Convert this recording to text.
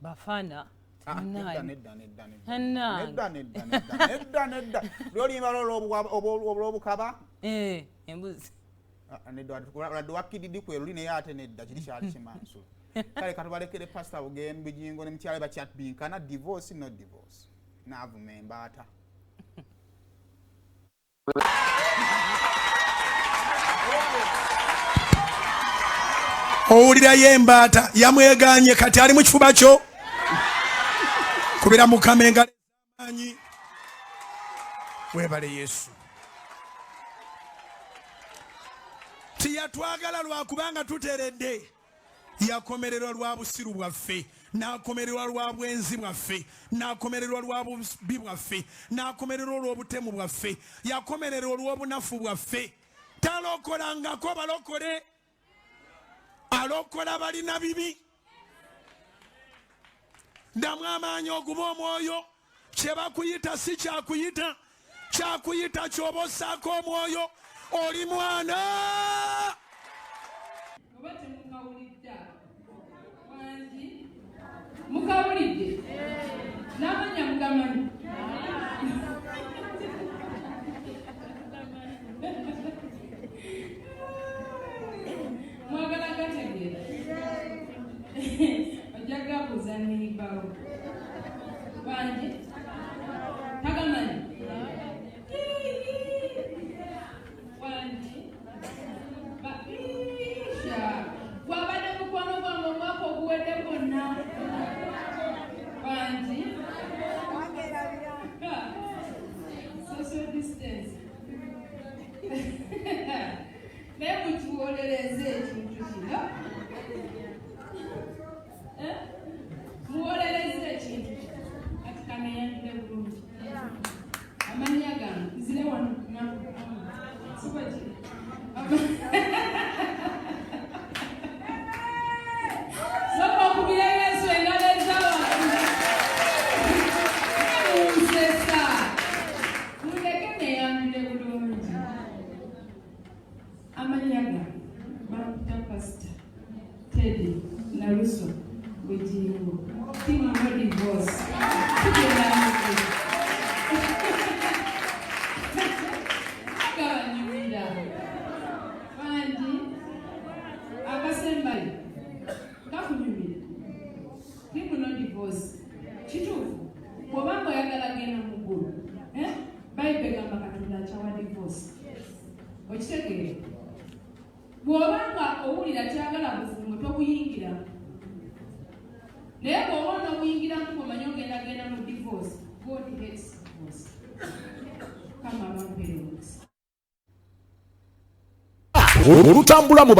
Bafana. Nedda. Lwolimba olw'obukaba? Embuzi. Nedda wakkididi kwe luli naye ate nedda kiri kyali kimansula. Kale katubalekere Paasita Bujjingo ne mukyala bakyatbinkana divorce no divorce. Naavuma embaata. Owulirayo embaata yamweganye kati ali mu kifuba kyo kubira Mukama engalo ez'amaanyi. Weebale Yesu. Tiyatwagala lwakubanga tuteredde, yakomererwa lwa busiru bwaffe, n'akomererwa lwa bwenzi bwaffe, n'akomererwa lwa bubi bwaffe, n'akomererwa olw'obutemu bwaffe, yakomererwa olw'obunafu bwaffe. Talokolangako balokole, alokola balina bibi. Ddamu amaanyi oguba omwoyo. Kye bakuyita si kyakuyita, kyakuyita ky'oba ossaako omwoyo. Oli mwana. Mukawulidde n'amanya mugamanyi. Mwagala gategeera ojja gabuuza nniibawo wange tagamanyi wange baisha wabadde mukwano gwange omwaka oguwedde gwonna wange social distance naye mukiwolereze ekintu kino muwolereze ekintu kati kaneyandire bulungi amannya gange nzire wano sibaki soka okubira Yesu engalo ez'abantu munsesa mundeke neyandire bulungi amannya gange bakuta Paasita Teddy Naluso Bujjingo talimuwa divorce akabanyumira bangi akasembayo kakunyumira talimuwa divorce kituufu bw'obanga oyagala genda mu ggulu Bayibuli egamba Katonda akyawa divorce okitegeera bw'obanga owulira kyagala bufumbo tokuyingira naye bw'oba onokuyingiramu bw'omanyi ogenda mu divorce. God hates divorce. Kama abampeereza olutambula mu